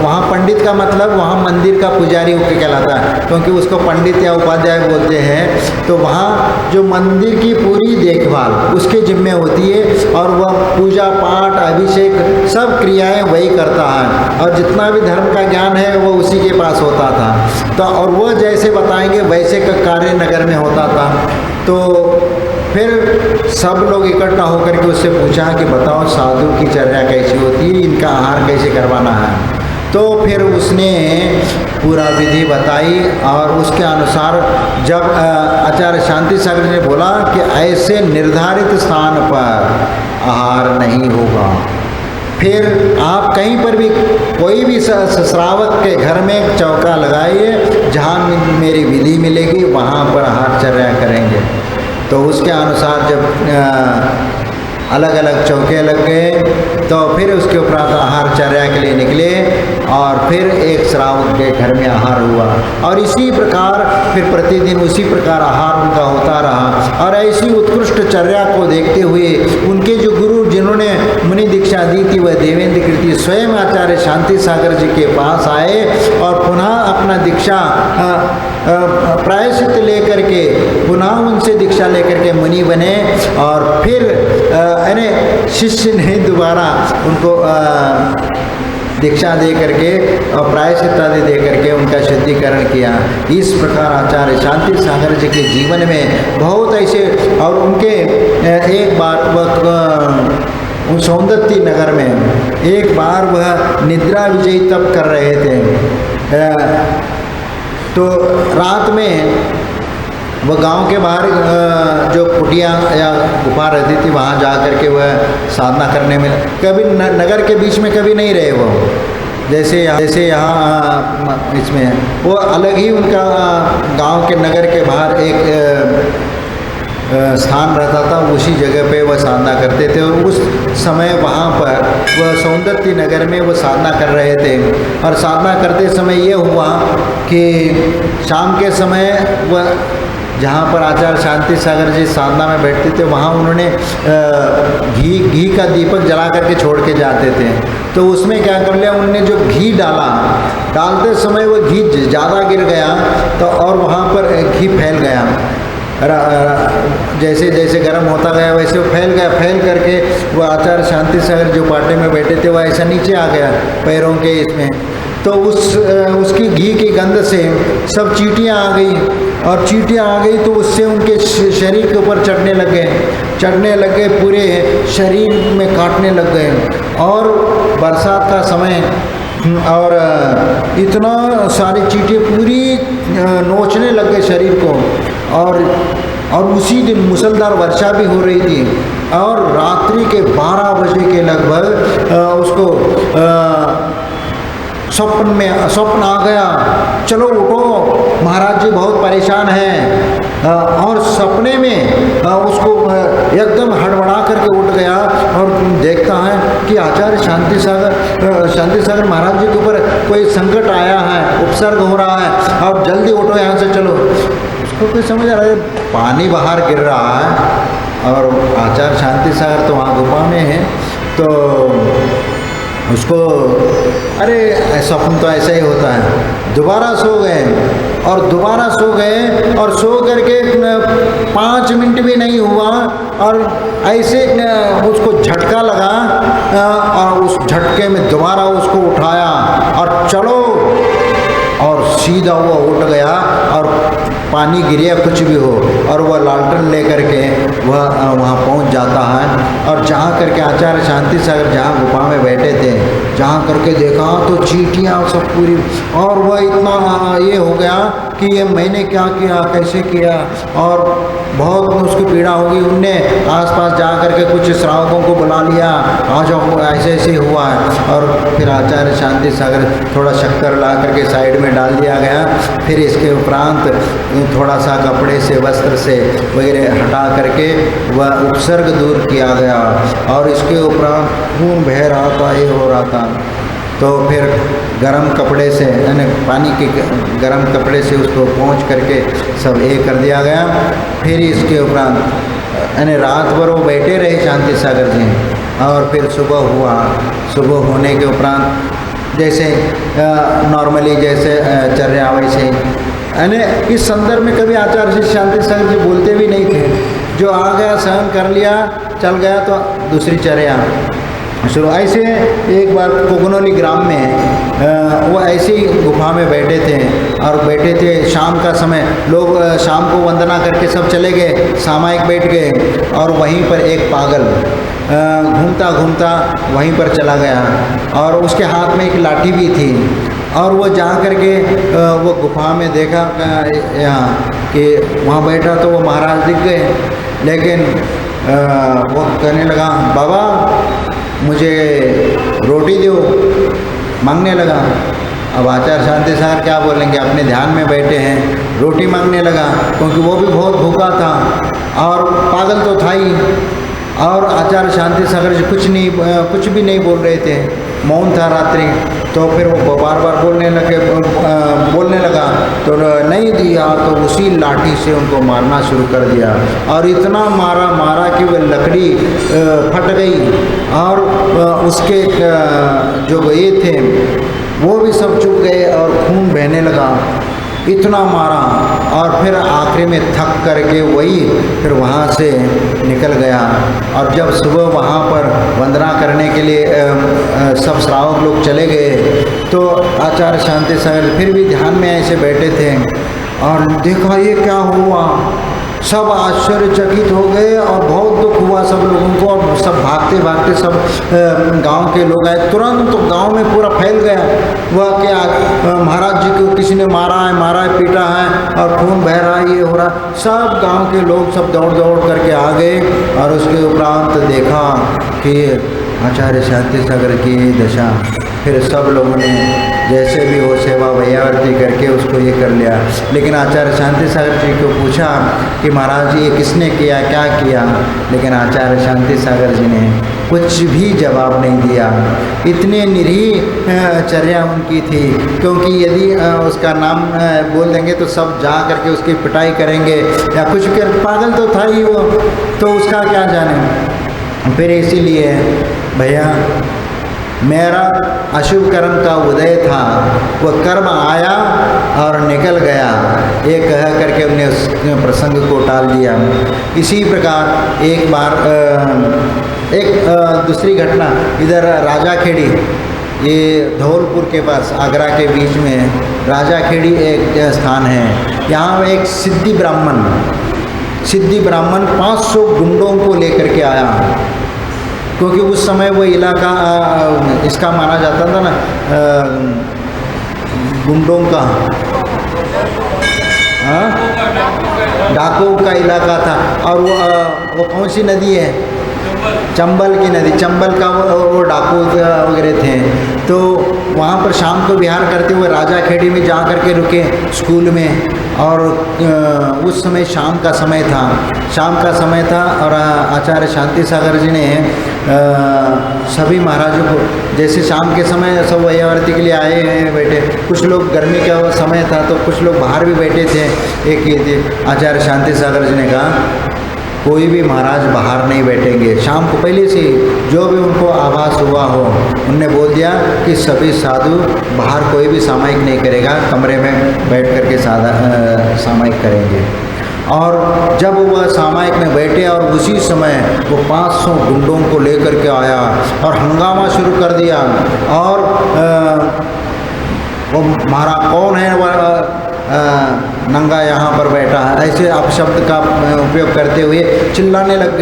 वहाँ पंडित का मतलब वहाँ मंदिर का पुजारी होकर कहलाता है, क्योंकि उसको पंडित या उपाध्याय बोलते हैं। तो वहाँ जो मंदिर की पूरी देखभाल उसके जिम्मे होती है, और वह पूजा पाठ अभिषेक सब क्रियाएं वही करता है, और जितना भी धर्म का ज्ञान है वो उसी के पास होता था। तो और वह जैसे बताएंगे वैसे का कार्य नगर में होता था। तो फिर सब लोग इकट्ठा होकर के उससे पूछा कि बताओ साधु की चर्या कैसी होती है, इनका आहार कैसे करवाना है। तो फिर उसने पूरा विधि बताई, और उसके अनुसार जब आचार्य शांति सागर ने बोला कि ऐसे निर्धारित स्थान पर आहार नहीं होगा। फिर आप कहीं पर भी कोई भी श्रावक के घर में चौका लगाइए, जहाँ मेरी विधि मिलेगी वहाँ पर आहार चर्या करेंगे। तो उसके अनुसार जब अलग अलग चौके लग गए तो फिर उसके उपरांत आहारचर्या के लिए निकले, और फिर एक श्रावक के घर में आहार हुआ, और इसी प्रकार फिर प्रतिदिन उसी प्रकार आहार उनका होता रहा। और ऐसी उत्कृष्ट चर्या को देखते हुए उनके जो गुरु जिन्होंने मुनि दीक्षा दी थी वह देवेंद्र कीर्ति स्वयं आचार्य शांति सागर जी के पास आए, और पुनः अपना दीक्षा प्रायश्चित लेकर के पुनः उनसे दीक्षा लेकर के मुनि बने। और फिर शिष्य ने दोबारा उनको दीक्षा दे करके और प्रायश्चित आदि दे करके उनका शुद्धिकरण किया। इस प्रकार आचार्य शांति सागर जी के जीवन में बहुत ऐसे, और उनके एक बार वह सौंदत्य नगर में एक बार वह निद्रा विजयी तप कर रहे थे। तो रात में वह गांव के बाहर जो कुटिया या गुफा रहती थी वहाँ जा कर के वह साधना करने में, कभी नगर के बीच में कभी नहीं रहे वो, जैसे यहाँ इसमें वो अलग ही उनका गांव के नगर के बाहर एक स्थान रहता था, उसी जगह पे वह साधना करते थे। और उस समय वहाँ पर वह सौंदत्य नगर में वह साधना कर रहे थे, और साधना करते समय ये हुआ कि शाम के समय वह जहाँ पर आचार्य शांति सागर जी साधना में बैठते थे वहाँ उन्होंने घी का दीपक जला करके छोड़ के जाते थे। तो उसमें क्या कर लिया, उन्होंने जो घी डालते समय वो घी ज़्यादा गिर गया, तो और वहाँ पर घी फैल गया, जैसे जैसे गर्म होता गया वैसे वो फैल करके वो आचार्य शांति सागर जो पाटे में बैठे थे वो ऐसा नीचे आ गया पैरों के इसमें। तो उसकी घी की गंध से सब चींटियाँ आ गई, और चींटियाँ आ गई तो उससे उनके शरीर के ऊपर चढ़ने लग गए, पूरे शरीर में काटने लग गए। और बरसात का समय, और इतना सारी चींटियाँ पूरी नोचने लग गए शरीर को, और उसी दिन मूसलधार वर्षा भी हो रही थी। और रात्रि के 12 बजे के लगभग उसको स्वप्न आ गया, चलो उठो महाराज जी बहुत परेशान हैं। और सपने में उसको एकदम हड़बड़ा करके उठ गया, और देखता है कि आचार्य शांति सागर महाराज जी के ऊपर कोई संकट आया है, उपसर्ग हो रहा है, और जल्दी उठो यहाँ से चलो। उसको कोई समझ आ रहा है, पानी बाहर गिर रहा है और आचार्य शांति सागर तो वहाँ गुफा में है, तो उसको अरे स्वप्न तो ऐसा ही होता है, दोबारा सो गए और दोबारा सो गए और सो करके 5 मिनट भी नहीं हुआ और ऐसे उसको झटका लगा और उस झटके में दोबारा उसको उठाया और चलो, और सीधा वो उठ गया और पानी गिरे या कुछ भी हो और वह लालटेन लेकर के वह वहाँ पहुँच जाता है। और जहाँ करके आचार्य शांति सागर जहाँ गुफा में बैठे थे, जहाँ करके देखा तो चींटियाँ सब पूरी, और वह इतना ये हो गया कि ये मैंने क्या किया, कैसे किया, और बहुत उसकी पीड़ा होगी। उनने आसपास जा करके कुछ श्रावकों को बुला लिया, आ जाओ ऐसे ऐसे हुआ है, और फिर आचार्य शांति सागर थोड़ा शक्कर ला करके साइड में डाल दिया गया। फिर इसके उपरांत थोड़ा सा कपड़े से वस्त्र से वगैरह हटा करके वह उपसर्ग दूर किया गया और इसके उपरांत खून बह रहा था, ये हो रहा था। तो फिर गरम कपड़े से यानी पानी के गरम कपड़े से उसको पोंछ करके सब ये कर दिया गया। फिर इसके उपरांत यानी रात भर वो बैठे रहे शांति सागर जी, और फिर सुबह हुआ। सुबह होने के उपरांत जैसे नॉर्मली जैसे चर्या वैसे, यानी इस संदर्भ में कभी आचार्य शांति सागर जी बोलते भी नहीं थे, जो आ गया सहन कर लिया चल गया तो दूसरी चर्या शुरू। ऐसे एक बार कोगनोली ग्राम में वो ऐसी गुफा में बैठे थे और बैठे थे, शाम का समय, लोग शाम को वंदना करके सब चले गए, सामायिक बैठ गए, और वहीं पर एक पागल घूमता घूमता वहीं पर चला गया और उसके हाथ में एक लाठी भी थी। और वो जा करके वो गुफा में देखा यहाँ कि वहाँ बैठा तो वो महाराज दिख गए, लेकिन वो कहने लगा बाबा मुझे रोटी दो, मांगने लगा। अब आचार्य शांति सागर क्या बोलेंगे, अपने ध्यान में बैठे हैं, रोटी मांगने लगा, क्योंकि वो भी बहुत भूखा था और पागल तो था ही। और आचार्य शांति सागर जी कुछ भी नहीं बोल रहे थे, मौन था रात्रि। तो फिर वो बार बार बोलने लगा तो नहीं दिया, तो उसी लाठी से उनको मारना शुरू कर दिया और इतना मारा कि वह लकड़ी फट गई और उसके जो ये थे वो भी सब चुप गए और खून बहने लगा, इतना मारा। और फिर आखिरी में थक करके वही फिर वहाँ से निकल गया। और जब सुबह वहाँ पर वंदना करने के लिए सब श्रावक लोग चले गए तो आचार्य शांति सागर फिर भी ध्यान में ऐसे बैठे थे और देखा ये क्या हुआ, सब आश्चर्यचकित हो गए और बहुत दुख हुआ सब लोगों को। और सब भागते भागते सब गांव के लोग आए, तुरंत तो गांव में पूरा फैल गया वह क्या महाराज जी को किसी ने मारा है पीटा है और खून बह रहा है, ये हो रहा। सब गांव के लोग सब दौड़ करके आ गए और उसके उपरांत देखा कि आचार्य शांति सागर की दशा। फिर सब लोगों ने जैसे भी हो सेवा वैयावर्ती करके उसको ये कर लिया। लेकिन आचार्य शांति सागर जी को पूछा कि महाराज जी ये किसने किया, क्या किया, लेकिन आचार्य शांति सागर जी ने कुछ भी जवाब नहीं दिया। इतने निरीह चर्या उनकी थी, क्योंकि यदि उसका नाम बोल देंगे तो सब जा करके उसकी पिटाई करेंगे या कुछ कर, पागल तो था ही वो, तो उसका क्या जाने। फिर इसीलिए भैया मेरा अशुभ कर्म का उदय था, वह कर्म आया और निकल गया, ये कह करके उन्हें उस प्रसंग को टाल दिया। इसी प्रकार एक बार एक दूसरी घटना, इधर राजा खेड़ी, ये धौलपुर के पास आगरा के बीच में राजा खेड़ी एक स्थान है। यहाँ एक सिद्धि ब्राह्मण 500 गुंडों को लेकर के आया, क्योंकि उस समय वो इलाका इसका माना जाता था ना, गुंडों का, डाकुओं का इलाका था। और वो कौन सी नदी है, चंबल की नदी, चंबल का वो डाकू वगैरह थे। तो वहाँ पर शाम को विहार करते हुए राजा खेड़ी में जा कर के रुके स्कूल में। और उस समय शाम का समय था और आचार्य शांति सागर जी ने सभी महाराजों को, जैसे शाम के समय सब वैयावर्ती के लिए आए हैं बैठे, कुछ लोग गर्मी का समय था तो कुछ लोग बाहर भी बैठे थे। एक ये थे, आचार्य शांति सागर जी ने कहा कोई भी महाराज बाहर नहीं बैठेंगे। शाम को पहले से जो भी उनको आभास हुआ हो, उनने बोल दिया कि सभी साधु बाहर कोई भी सामायिक नहीं करेगा, कमरे में बैठ करके सामायिक करेंगे। और जब वह सामायिक में बैठे और उसी समय वो 500 गुंडों को लेकर के आया और हंगामा शुरू कर दिया। और वो महाराज कौन है वह नंगा यहाँ पर बैठा है, ऐसे अपशब्द का उपयोग करते हुए चिल्लाने लग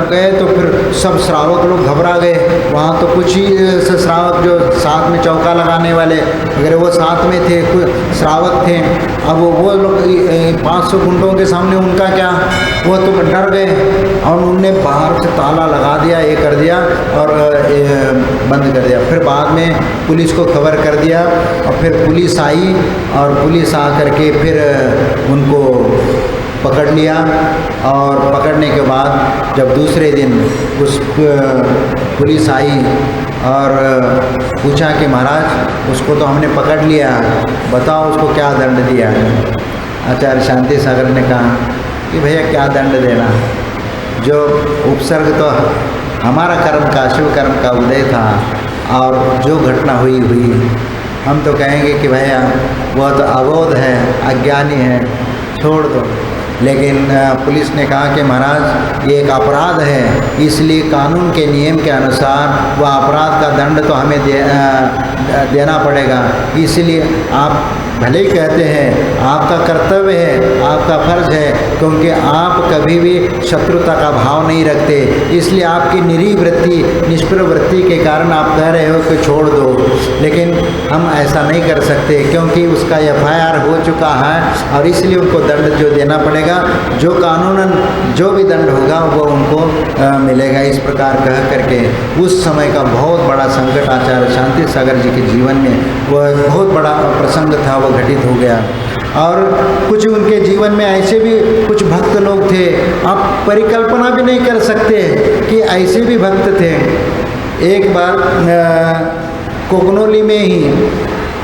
गए। तो फिर सब श्रावक लोग घबरा गए। वहाँ तो कुछ ही श्रावक जो साथ में चौका लगाने वाले, अगर वो साथ में थे, कुछ श्रावक थे। अब वो लोग 500 गुंडों के सामने उनका क्या, वो तो डर गए और उनने बाहर से ताला लगा दिया, ये कर दिया और बंद कर दिया। फिर बाद में पुलिस को खबर कर दिया और फिर पुलिस आई और पुलिस आ करके फिर उनको पकड़ लिया। और पकड़ने के बाद जब दूसरे दिन उस पुलिस आई और पूछा कि महाराज उसको तो हमने पकड़ लिया, बताओ उसको क्या दंड दिया। आचार्य शांति सागर ने कहा कि भैया क्या दंड देना, जो उपसर्ग तो हमारा कर्म का, शिव कर्म का उदय था और जो घटना हुई हम तो कहेंगे कि भैया वह तो अबोध है, अज्ञानी है, छोड़ दो। लेकिन पुलिस ने कहा कि महाराज ये एक अपराध है, इसलिए कानून के नियम के अनुसार वह अपराध का दंड तो हमें देना पड़ेगा। इसलिए आप भले ही कहते हैं, आपका कर्तव्य है, आपका फर्ज है, क्योंकि आप कभी भी शत्रुता का भाव नहीं रखते, इसलिए आपकी निरीह वृत्ति, निष्प्रभ वृत्ति के कारण आप कह रहे हो कि छोड़ दो। लेकिन हम ऐसा नहीं कर सकते क्योंकि उसका FIR हो चुका है और इसलिए उनको दंड जो देना पड़ेगा, जो कानूनन जो भी दंड होगा वो उनको मिलेगा। इस प्रकार कह करके उस समय का बहुत बड़ा संकट आचार्य शांति सागर जी के जीवन में वह बहुत बड़ा प्रसंग था, वो घटित हो गया। और कुछ उनके जीवन में ऐसे भी कुछ भक्त लोग थे, आप परिकल्पना भी नहीं कर सकते कि ऐसे भी भक्त थे। एक बार कोकनोली में ही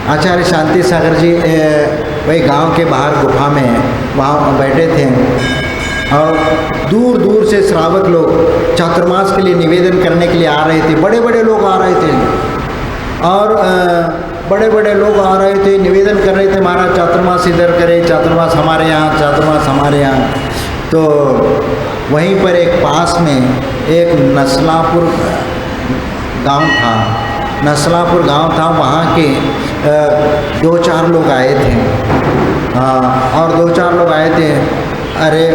आचार्य शांति सागर जी वही गांव के बाहर गुफा में वहाँ बैठे थे और दूर दूर से श्रावक लोग चातुर्मास के लिए निवेदन करने के लिए आ रहे थे। बड़े बड़े लोग आ रहे थे और बड़े बड़े लोग आ रहे थे, निवेदन कर रहे थे, महाराज चातुर्मास इधर करें, चातुर्मास हमारे यहाँ, चातुर्मास हमारे यहाँ। तो वहीं पर एक पास में एक नस्लापुर गांव था, वहाँ के 2-4 लोग आए थे और 2-4 लोग आए थे। अरे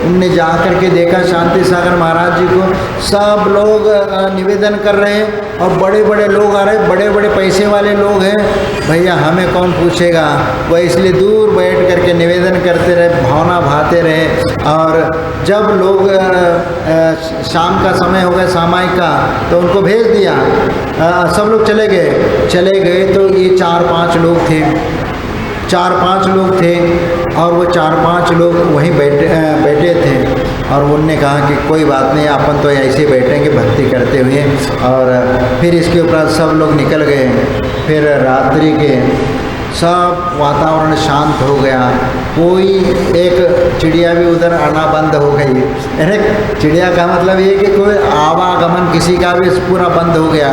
उनने जा कर के देखा शांति सागर महाराज जी को, सब लोग निवेदन कर रहे हैं और बड़े बड़े लोग आ रहे, बड़े बड़े पैसे वाले लोग हैं। भैया हमें कौन पूछेगा, वह इसलिए दूर बैठ करके निवेदन करते रहे, भावना भाते रहे। और जब लोग शाम का समय हो गया सामायिक का, तो उनको भेज दिया, सब लोग चले गए। तो ये 4-5 लोग थे और वो 4-5 लोग वहीं बैठे थे और उनने कहा कि कोई बात नहीं, अपन तो ऐसे बैठेंगे भक्ति करते हुए। और फिर इसके ऊपर सब लोग निकल गए। फिर रात्रि के सब वातावरण शांत हो गया, कोई एक चिड़िया भी उधर आना बंद हो गई। अरे चिड़िया का मतलब ये कि कोई आवागमन किसी का भी पूरा बंद हो गया।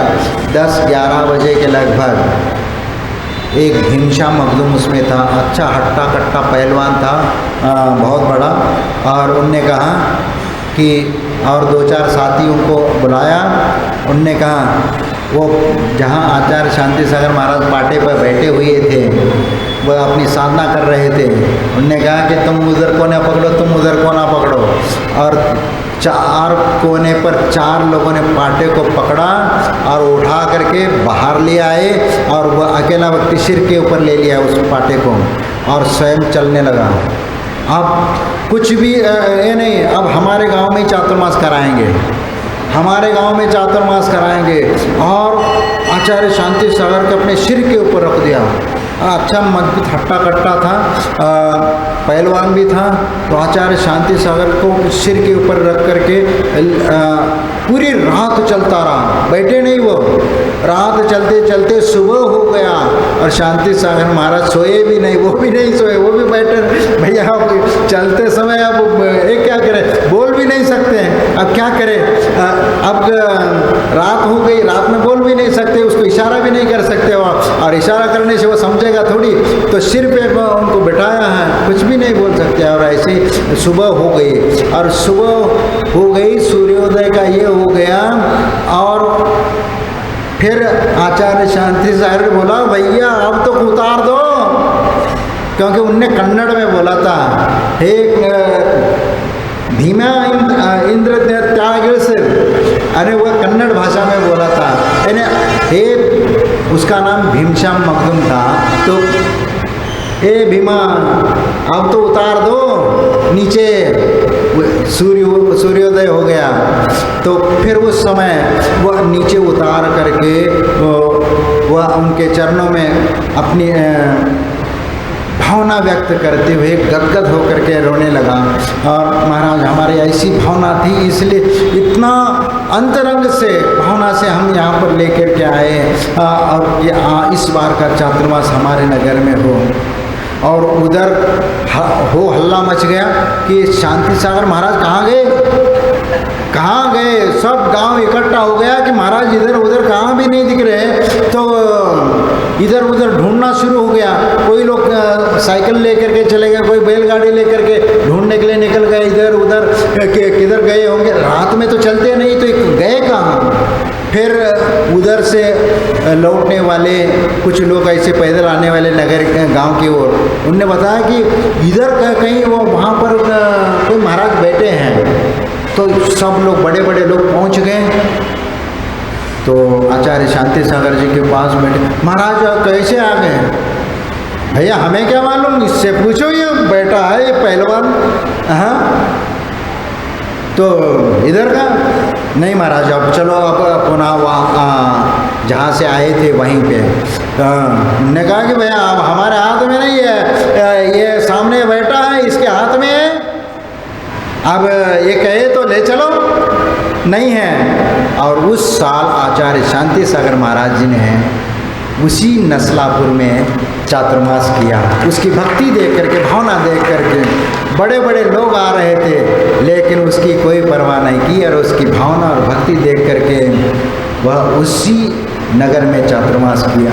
10-11 बजे के लगभग एक भीमशा मखदूम उसमें था, अच्छा हट्टा कट्टा पहलवान था, बहुत बड़ा। और उनने कहा कि और 2-4 साथी उनको बुलाया। उनने कहा वो जहाँ आचार्य शांति सागर महाराज पाटे पर बैठे हुए थे, वह अपनी साधना कर रहे थे। उनने कहा कि तुम उधर कोना पकड़ो, तुम उधर कोना पकड़ो। और 4 कोने पर 4 लोगों ने पाटे को पकड़ा और उठा करके बाहर ले आए और वह अकेला व्यक्ति सिर के ऊपर ले लिया उस पाटे को और स्वयं चलने लगा। अब कुछ भी ये नहीं, अब हमारे गांव में चातुर्मास कराएंगे, और आचार्य शांति सागर के अपने सिर के ऊपर रख दिया। अच्छा मजबूत हट्टा कट्टा था, पहलवान भी था। तो आचार्य शांति सागर को सिर के ऊपर रख करके पूरी रात चलता रहा, बैठे नहीं वो, रात चलते चलते सुबह हो गया और शांति सागर महाराज सोए भी नहीं, वो भी नहीं सोए, वो भी बैठे। भैया अब चलते समय अब एक क्या करें, बोल भी नहीं सकते हैं, अब क्या करें। अब रात हो गई, रात में बोल भी नहीं सकते, उसको इशारा भी नहीं कर सकते, और इशारा करने से वो समझेगा थोड़ी, तो सिर पे उनको बिठाया है, कुछ भी नहीं बोल सकते। और ऐसे सुबह हो गई, और सुबह हो गई, सूर्योदय का ये हो गया। और फिर आचार्य शांति सागर बोला भैया अब तो उतार दो, क्योंकि उनने कन्नड़ में बोला था, हे भीमा इंद्र त्याग से, अरे वह कन्नड़ भाषा में बोला था, यानी हे, उसका नाम भीमश्याम मखदूम था, तो हे भीमा अब तो उतार दो नीचे। सूर्योदय हो गया, तो फिर उस समय वह नीचे उतार करके वह उनके चरणों में अपनी भावना व्यक्त करते हुए गदगद होकर के रोने लगा। और महाराज हमारी ऐसी भावना थी, इसलिए इतना अंतरंग से भावना से हम यहाँ पर लेकर के आए, और ये इस बार का चातुर्मास हमारे नगर में हो। और उधर हो हल्ला मच गया कि शांति सागर महाराज कहाँ गए, कहाँ गए। सब गांव इकट्ठा हो गया कि महाराज इधर उधर कहाँ भी नहीं दिख रहे। तो इधर उधर ढूंढना शुरू हो गया, कोई लोग साइकिल लेकर के चले गए, कोई बैलगाड़ी लेकर के ढूंढने के लिए निकल गए, इधर उधर किधर गए होंगे, रात में तो चलते नहीं, तो गए कहाँ। फिर उधर से लौटने वाले कुछ लोग ऐसे पैदल आने वाले नगर गांव की ओर, उनने बताया कि इधर कहीं वो वहाँ पर कोई महाराज बैठे हैं। तो सब लोग बड़े बड़े लोग पहुँच गए। तो आचार्य शांति सागर जी के पास बैठे, महाराज कैसे आ गए। भैया हमें क्या मालूम, इससे पूछो, ये बैठा है ये पहलवान। हाँ तो इधर का नहीं महाराज, अब चलो अब पुनः वहाँ जहाँ से आए थे वहीं पे। ने कहा कि भैया अब हमारे हाथ में नहीं है, ये सामने बैठा है इसके हाथ में है, अब ये कहे तो ले चलो, नहीं है। और उस साल आचार्य शांति सागर महाराज जी ने उसी नसलापुर में चातुर्मास किया। उसकी भक्ति देख करके, भावना देख करके बड़े बड़े लोग आ रहे थे, लेकिन उसकी कोई परवाह नहीं की, और उसकी भावना और भक्ति देख करके वह उसी नगर में चातुर्मास किया।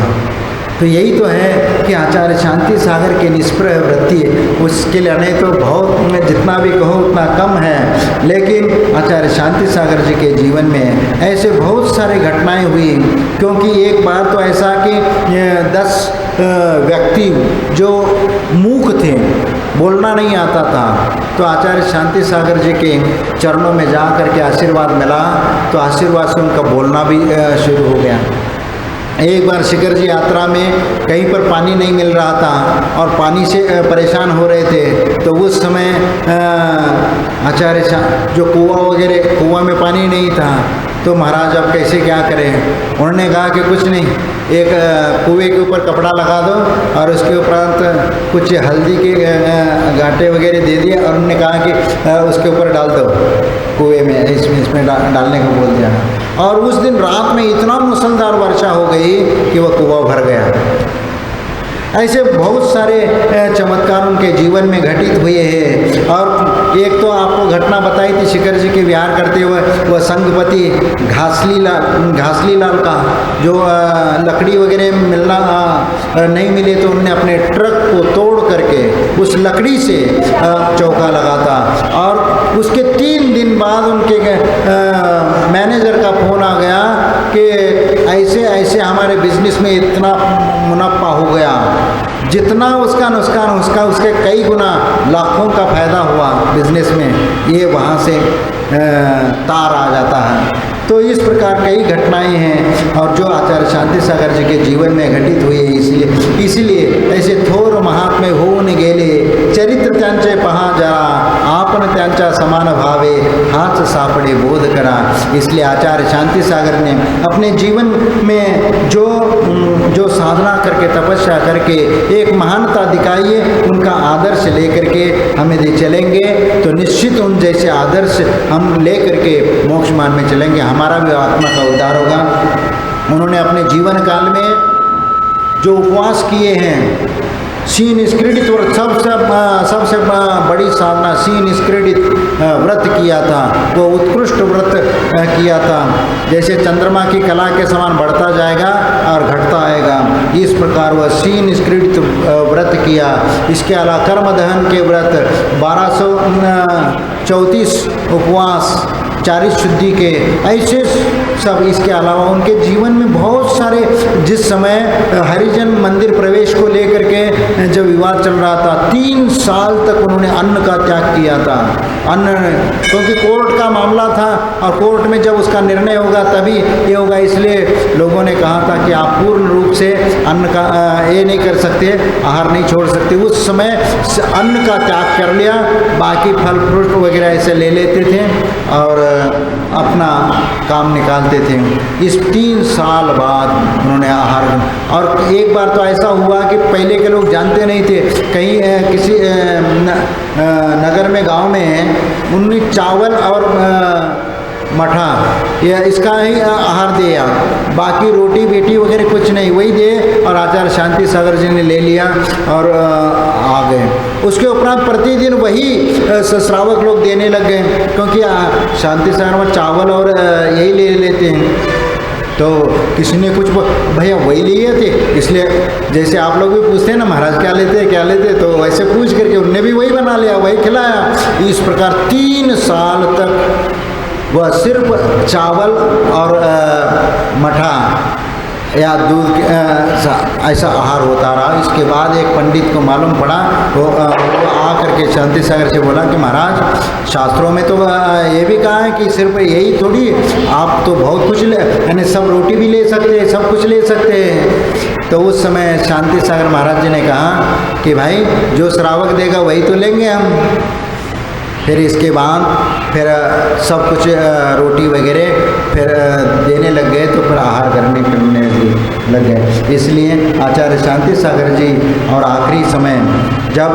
तो यही तो है कि आचार्य शांति सागर की निष्प्रह वृत्ति, उसके लिए नहीं तो बहुत, जितना भी कहो उतना कम है। लेकिन आचार्य शांति सागर जी के जीवन में ऐसे बहुत सारे घटनाएं हुई, क्योंकि एक बार तो ऐसा कि 10 व्यक्ति जो मूक थे, बोलना नहीं आता था, तो आचार्य शांति सागर जी के चरणों में जा करके आशीर्वाद मिला, तो आशीर्वाद से उनका बोलना भी शुरू हो गया। एक बार शिखर जी यात्रा में कहीं पर पानी नहीं मिल रहा था और पानी से परेशान हो रहे थे, तो उस समय आचार्य जो कुआं में पानी नहीं था, तो महाराज अब कैसे क्या करें। उन्होंने कहा कि कुछ नहीं, एक कुएं के ऊपर कपड़ा लगा दो और उसके उपरांत कुछ हल्दी के गांठे वगैरह दे दिए, और उन्होंने कहा कि उसके ऊपर डाल दो कुएं में, इसमें डालने को बोल दिया। और उस दिन रात में इतना मूसलाधार वर्षा हो गई कि वह कुआं भर गया। ऐसे बहुत सारे चमत्कार उनके जीवन में घटित हुए हैं। और एक तो आपको घटना बताई थी शिखर जी के विहार करते हुए, वह संघपति घासली लाल का जो लकड़ी वगैरह मिलना नहीं मिले, तो उन्होंने अपने ट्रक को तोड़ करके उस लकड़ी से चौका लगा था। और उसके 3 दिन बाद उनके मैनेजर का फ़ोन आ गया कि ऐसे ऐसे हमारे बिजनेस में इतना मुनाफा हो गया, जितना उसका नुकसान उसके कई गुना, लाखों का फायदा हुआ बिजनेस में, ये वहाँ से तार आ जाता है। तो इस प्रकार कई घटनाएं हैं और जो आचार्य शांति सागर जी के जीवन में घटित हुई है। इसलिए ऐसे थोर महात्मे होऊन गेले, चरित्र त्यांचे पहा जरा, आपन त्यांचा समान भावे, हाथ सापडे बोध करा। इसलिए आचार्य शांति सागर ने अपने जीवन में जो साधना करके, तपस्या करके एक महानता दिखाई है, उनका आदर्श लेकर के हमें दे चलेंगे तो निश्चित उन जैसे आदर्श हम लेकर के मोक्ष मार्ग में चलेंगे, हमारा भी आत्मा का उद्धार होगा। उन्होंने अपने जीवन काल में जो उपवास किए हैं, निष्क्रियत व्रत, सबसे बड़ी साधना निष्क्रियत व्रत किया था, वो उत्कृष्ट व्रत किया था। जैसे चंद्रमा की कला के समान बढ़ता जाएगा और घटता आएगा, इस प्रकार वह निष्क्रियत व्रत किया। इसके अलावा कर्म दहन के व्रत 1234 उपवास, 40 शुद्धि के, ऐसे सब। इसके अलावा उनके जीवन में बहुत सारे, जिस समय हरिजन मंदिर प्रवेश को लेकर के जब विवाद चल रहा था, 3 साल तक उन्होंने अन्न का त्याग किया था। अन्न, क्योंकि कोर्ट का मामला था और कोर्ट में जब उसका निर्णय होगा तभी ये होगा, इसलिए लोगों ने कहा था कि आप पूर्ण रूप से अन्न का ये नहीं कर सकते, आहार नहीं छोड़ सकते। उस समय अन्न का त्याग कर लिया, बाकी फल फ्रूट वगैरह ऐसे ले लेते थे और अपना काम निकालते थे। इस 3 साल बाद उन्होंने आहार, और एक बार तो ऐसा हुआ कि पहले के लोग जानते नहीं थे, कहीं किसी नगर में, गांव में उन्होंने चावल और मठा या इसका ही आहार दिया, बाकी रोटी बेटी वगैरह कुछ नहीं, वही दे। और आचार्य शांति सागर जी ने ले लिया और आ गए। उसके उपरांत प्रतिदिन वही श्रावक लोग देने लग गए, क्योंकि शांति सागर में चावल और यही ले लेते हैं। तो किसी ने कुछ भैया वही लिए थे, इसलिए जैसे आप लोग भी पूछते हैं ना महाराज क्या लेते हैं क्या लेते हैं, तो वैसे पूछ करके उनने भी वही बना लिया, वही खिलाया। इस प्रकार 3 साल तक वह सिर्फ चावल और मठा या दूध ऐसा आहार होता रहा। इसके बाद एक पंडित को मालूम पड़ा, वो आ करके शांति सागर से बोला कि महाराज, शास्त्रों में तो ये भी कहा है कि सिर्फ यही थोड़ी, आप तो बहुत कुछ यानी सब रोटी भी ले सकते हैं, सब कुछ ले सकते हैं। तो उस समय शांति सागर महाराज जी ने कहा कि भाई जो श्रावक देगा वही तो लेंगे हम। फिर इसके बाद फिर सब कुछ रोटी वगैरह फिर देने लग गए, तो फिर आहार करने लग गए। इसलिए आचार्य शांति सागर जी और आखिरी समय जब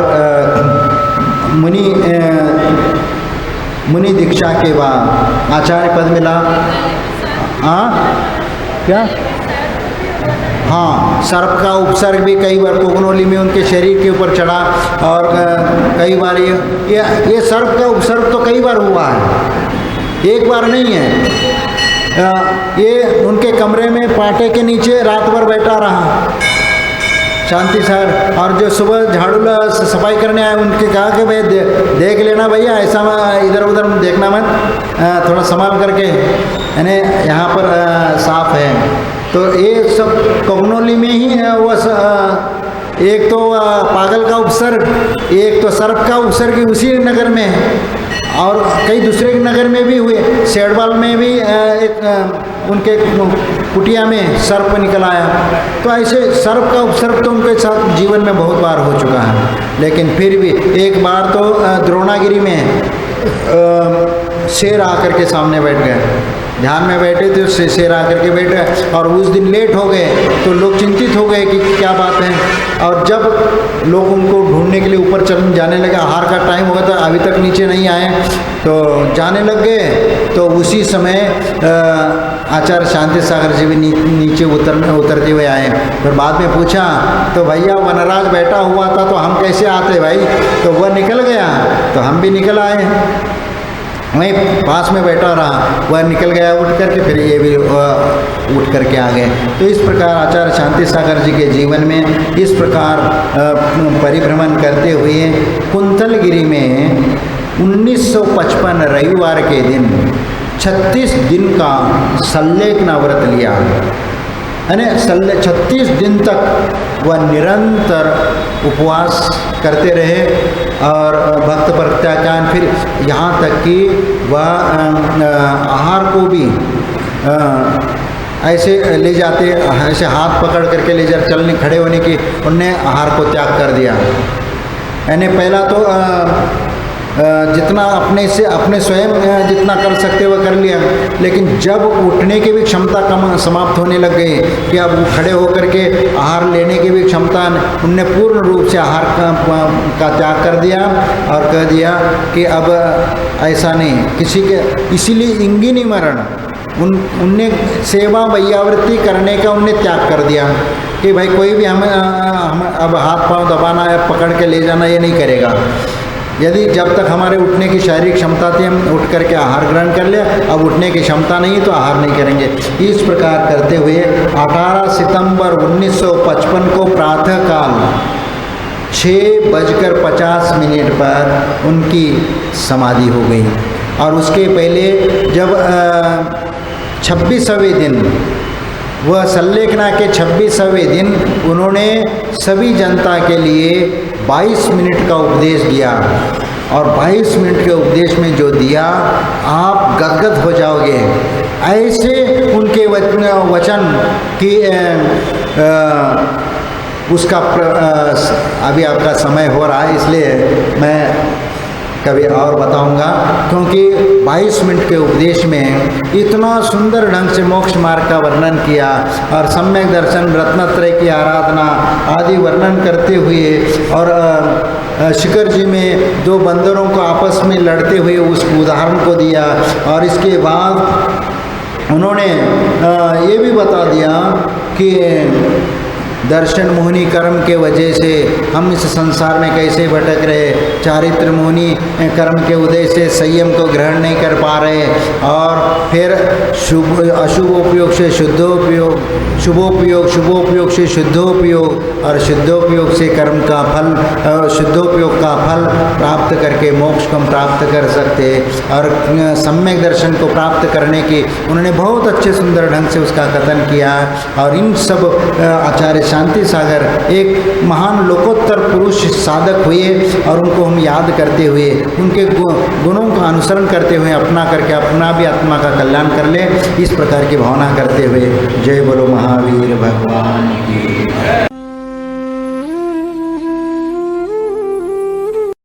मुनि दीक्षा के बाद आचार्य पद मिला, क्या हाँ, सर्प का उपसर्ग भी कई बार कोगनोली में उनके शरीर के ऊपर चढ़ा, और कई बार ये सर्प का उपसर्ग तो कई बार हुआ है, एक बार नहीं है। ये उनके कमरे में पाटे के नीचे रात भर बैठा रहा शांति सर, और जो सुबह झाड़ू सफाई करने आए उनके कहा कि भाई देख लेना भैया, ऐसा इधर उधर देखना मत, थोड़ा संभाल करके, यानी यहाँ पर साफ है। तो ये सब कोगनोली में ही है। वो एक तो पागल का उपसर्ग, एक तो सर्प का उपसर्ग उसी नगर में है, और कई दूसरे नगर में भी हुए। सेडवाल में भी एक उनके कुटिया में सर्प निकल आया। तो ऐसे सर्प का उपसर्ग तो उनके साथ जीवन में बहुत बार हो चुका है। लेकिन फिर भी एक बार तो द्रोणागिरी में शेर आकर के सामने बैठ गए, ध्यान में बैठे थे, उससे शेर आकर के बैठ गए, और उस दिन लेट हो गए तो लोग चिंतित हो गए कि क्या बात है। और जब लोग उनको ढूंढने के लिए ऊपर जाने लगे, आहार का टाइम हो गया था, अभी तक नीचे नहीं आए, तो जाने लग गए। तो उसी समय आचार्य शांति सागर जी भी नीचे उतरते हुए आए। फिर बाद में पूछा तो भैया वनराज बैठा हुआ था तो हम कैसे आते भाई, तो वह निकल गया तो हम भी निकल आए, वहीं पास में बैठा रहा, वह निकल गया उठ करके, फिर ये भी उठ करके आ गए। तो इस प्रकार आचार्य शांति सागर जी के जीवन में इस प्रकार परिभ्रमण करते हुए कुंतलगिरी में 1955 रविवार के दिन 36 दिन का सल्लेखना व्रत लिया, यानी 36 दिन तक वह निरंतर उपवास करते रहे और भक्त प्रत्याख्यान, फिर यहाँ तक कि वह आहार को भी ऐसे ले जाते, ऐसे हाथ पकड़ करके ले जाते, चलने खड़े होने की, उनने आहार को त्याग कर दिया। यानी पहला तो जितना अपने स्वयं जितना कर सकते वह कर लिया, लेकिन जब उठने की भी क्षमता कम समाप्त होने लग गई कि अब खड़े होकर के आहार लेने की भी क्षमता, उनने पूर्ण रूप से आहार का त्याग कर दिया और कह दिया कि अब ऐसा नहीं किसी के, इसीलिए इंगिनी मरण, उनने सेवा वैयावृत्ति करने का उनने त्याग कर दिया कि भाई कोई भी हम अब हाथ पांव दबाना या पकड़ के ले जाना ये नहीं करेगा। यदि जब तक हमारे उठने की शारीरिक क्षमता थी हम उठ करके आहार ग्रहण कर लिया, अब उठने की क्षमता नहीं तो आहार नहीं करेंगे। इस प्रकार करते हुए 18 सितंबर 1955 को प्रातःकाल 6:50 पर उनकी समाधि हो गई। और उसके पहले जब 26वें दिन, वह संलेखना के 26वें दिन उन्होंने सभी जनता के लिए 22 मिनट का उपदेश दिया। और 22 मिनट के उपदेश में जो दिया आप गदगद हो जाओगे। ऐसे उनके वचन की उसका अभी आपका समय हो रहा है इसलिए मैं कभी और बताऊंगा, क्योंकि 22 मिनट के उपदेश में इतना सुंदर ढंग से मोक्ष मार्ग का वर्णन किया और सम्यक दर्शन, रत्नत्रय की आराधना आदि वर्णन करते हुए, और शिखर जी में दो बंदरों को आपस में लड़ते हुए उस उदाहरण को दिया। और इसके बाद उन्होंने ये भी बता दिया कि दर्शन मोहिनी कर्म के वजह से हम इस संसार में कैसे भटक रहे, चारित्र मोहिनी कर्म के उदय से संयम को ग्रहण नहीं कर पा रहे, और फिर शुभ अशुभोपयोग से शुद्धोपयोग, शुभोपयोग से शुद्धोपयोग, और शुद्धोपयोग से कर्म का फल, शुद्धोपयोग का फल प्राप्त करके मोक्ष को हम प्राप्त कर सकते। और सम्यक दर्शन को प्राप्त करने की उन्होंने बहुत अच्छे सुंदर ढंग से उसका कथन किया। और इन सब आचार्य शांति सागर एक महान लोकोत्तर पुरुष साधक हुए, और उनको हम याद करते हुए उनके गुणों का अनुसरण करते हुए अपना करके अपना भी आत्मा का कल्याण कर ले, इस प्रकार की भावना करते हुए जय बोलो महावीर भगवान की।